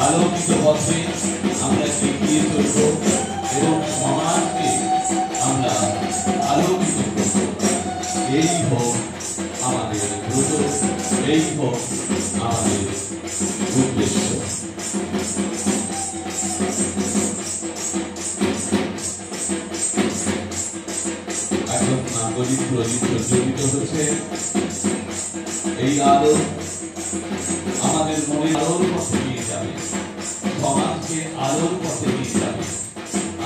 আলোকিত পথে আমরা এগিয়ে চলব এবং সমাজকে আমরা আলোকিত করব। এই হোক আমাদের ব্রত, এই হোক আমাদের উদ্দেশ্য। এখন নাগরিক প্রদীপ প্রজ্বলিত হচ্ছে। এই আলো আমাদের মনে আলোর পথে নিয়ে যাবে, সমাজকে আলোর পথে নিয়ে যাবে।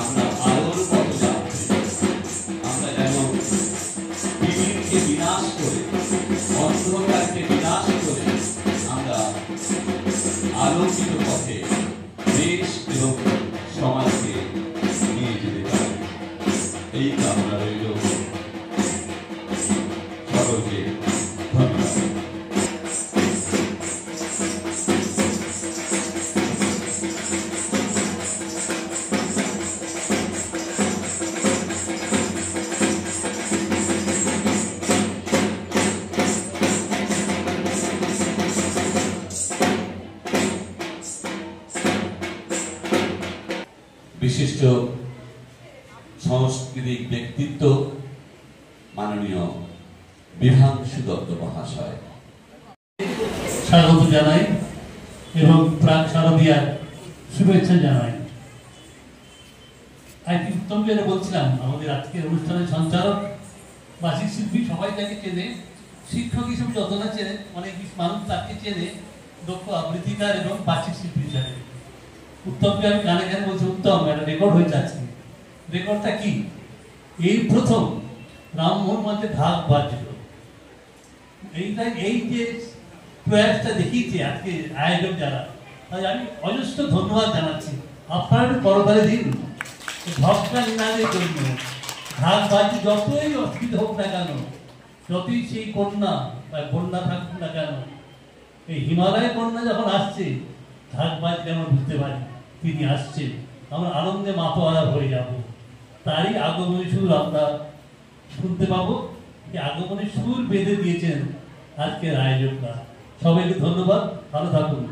আমরা আলোর পথে যাচ্ছি। আমরা যেন বিবিধকে বিনাশ করে, অন্ধকারকে বিনাশ করে আমরা আলোকিত পথে দেশ এবং সমাজকে নিয়ে যেতে পারি। এই কামনা রইল। সকলকে ধন্যবাদ। বিশিষ্ট সাংস্কৃতিক ব্যক্তিত্ব মাননীয় বিভাংশু দত্ত মহাশয় স্বাগত জানাই এবং প্রাক শারদীয়ার শুভেচ্ছা জানাই। উত্তম যেটা বলছিলাম, আমাদের আজকের অনুষ্ঠানের সঞ্চালক বাচিক শিল্পী সবাই তাকে চেনে, শিক্ষক হিসেবে যত না চেনে, অনেক মানুষ তাকে চেনে দক্ষ আবৃত্তিকার এবং বাচিক শিল্পী হিসাবে। উত্তমকে আমি গানে গানে বলছি, উত্তম একটা রেকর্ড হয়ে যাচ্ছে। রেকর্ডটা কি? এই প্রথম রামমোহন মঞ্চে ঢাক বাজল। এই যে প্রয়াসটা দেখিয়েছে আজকে আয়োজক যারা, তাই আমি অজস্র ধন্যবাদ জানাচ্ছি। আপনার পরবারে দিন ভক্তা নিনাদের জন্য ঢাক বাজছে, যতই অসুবিধা হোক না কেন, যতই সেই কন্যা বা বন্যা থাকুক না কেন, এই হিমালয় কন্যা যখন আসছে, ঢাক বাজলে আমরা বুঝতে পারি তিনি আসছেন। আমরা আনন্দে মাতোয়ারা হয়ে যাব। তারই আগমনী সুর আমরা শুনতে পাবো। এই আগমনী সুর বেঁধে দিয়েছেন আজকের আয়োজকরা। সবাইকে ধন্যবাদ, ভালো থাকুন।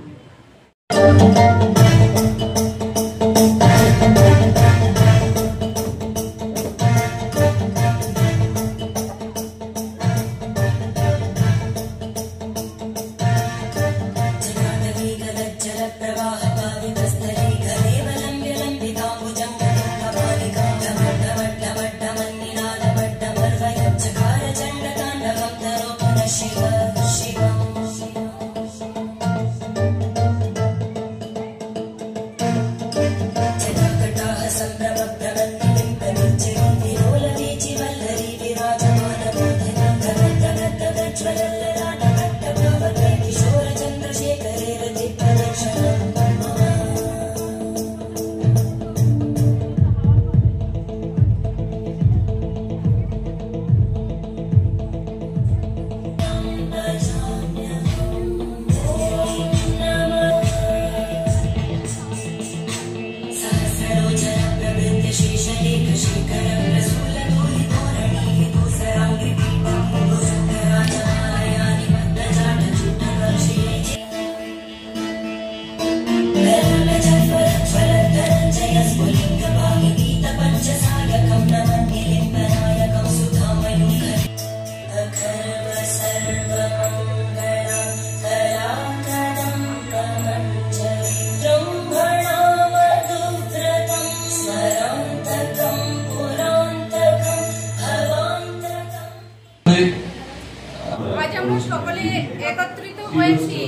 সকলে একত্রিত হয়েছি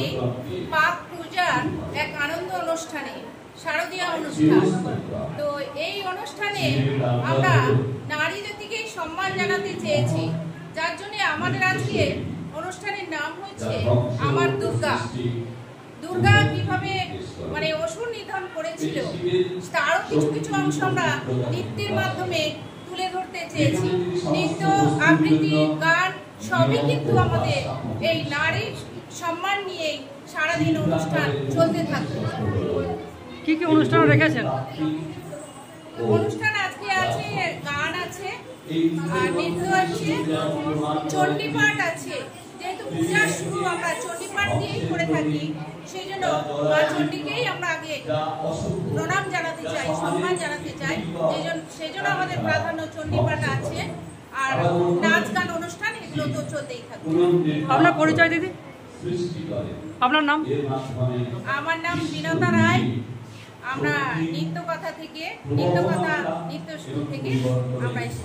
পাক পূজার এক আনন্দ অনুষ্ঠানে, শারদীয়া অনুষ্ঠান। তো এই অনুষ্ঠানে আমরা নারী জাতিকে সম্মান জানাতে চেয়েছি, যার জন্য আমাদের আজকে অনুষ্ঠানের নাম হচ্ছে আমার দুর্গা। দুর্গা কিভাবে মানে অসুর নিধন করেছিল তারও কিছু কিছু অংশ আমরা নৃত্যের মাধ্যমে তুলে ধরতে চেয়েছি। নৃত্য, আবৃত্তি, গান সবই কিন্তু আমাদের এই নারীর সম্মান নিয়ে সারাদিন অনুষ্ঠান চলতে থাকবে। কি কি অনুষ্ঠান রেখেছেন? অনুষ্ঠান আজকে আছে, গান আছে, আর নৃত্য আছে, চণ্ডীপাঠ আছে। যেহেতু পূজার শুরু আমরা চণ্ডীপাঠ দিয়েই করে থাকি, সেই জন্য মা চণ্ডীকেই আমরা আগে প্রণাম জানাতে চাই, সম্মান জানাতে চাই। সেই জন্য আমাদের প্রাধান্য চণ্ডীপাঠ আছে, আর নাচ গান অনুষ্ঠান এগুলো তো চলতেই থাকবে। আপনার পরিচয় দিদি? আপনার নাম? আমার নাম বিনতা রায়। আমরা নৃত্য স্কুল থেকে আমরা এসেছি।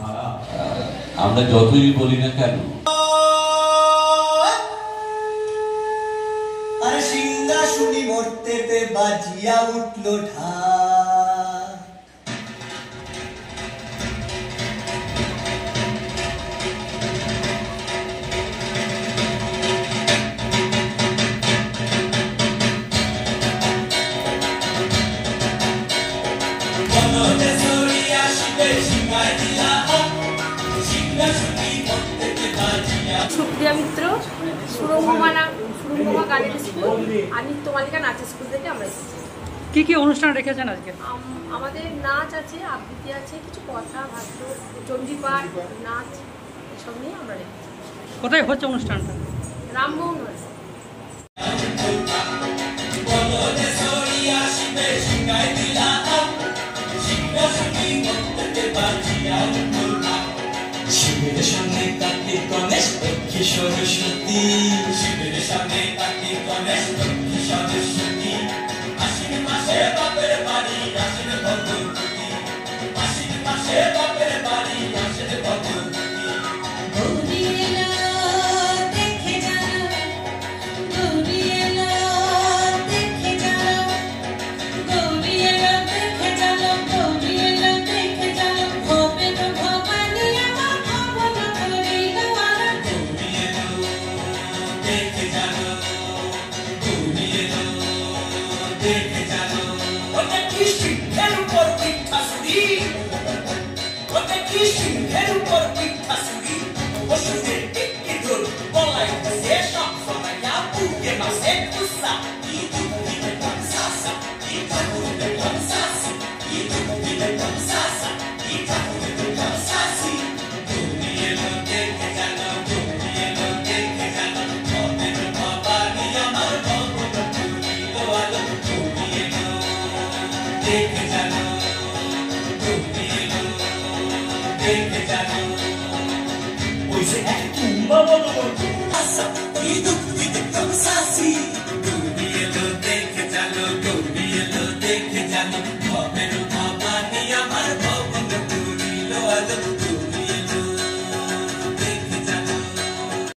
আমরা যতই বলি না কেন, আর সিংহাসনী মর্তেতে বাজিয়া উঠল ঢাক। সুপ্রিয়া মিত্র, সুরঙ্গমা গানের স্কুল আর নৃত্যমালিকা নাচের স্কুল থেকে আমরা এসেছি। কি অনুষ্ঠান রেখেছেন আজকে? আমাদের নাচ আছে, আবৃত্তি আছে, কিছু কথা ভাষ্য, চণ্ডীপাঠ, নাচ এসব নিয়ে আমরা রেখেছি। কোথায় হচ্ছে অনুষ্ঠানটা? রামমোহন হয়েছে। শিবের সামনে কার্তিক গণেশ লক্ষ্মী সরস্বতী, শিবের সামনে কার্তিক গণেশ লক্ষ্মী সরস্বতী। আশ্বিন মাসে বাপের বাড়ি আসেন ভগবতী, আশ্বিন মাসে বাপের বাড়ি আসেন ভগবতী। গৌরী এলো দেখে জানো, গৌরী এলো দেখে জানো, গৌরী এলো দেখে জানো, গৌরী এলো দেখে জানো। হবে তো ভবানী আমার ভবন করিল আর। গৌরী এলো দেখে জানো, গৌরী এলো দেখে জানো। ওটা কি সিংহের উপর পিঠা সুরি, ওটা কি সিংহের উপর পিঠা সুরি। ওষুধের টিকি ঝোল গলায় সে সব সরাইয়া বুকে মাসে কুসা। কি দুঃখিতে কনসাসা, কি ঠাকুরে কনসাসি, কি দুঃখিতে কনসাসা, কি ঠাকুরে কনসাসি। গৌরী এলো দেখে জানো, গৌরী এলো দেখে জানো। হবে তো ভবানী আমার ভবন করিল আলো। গৌরী এলো দেখে জানো, গৌরী এলো দেখে জানো। ওই যে এক তুম্বা বলো আসা, কি দুঃখ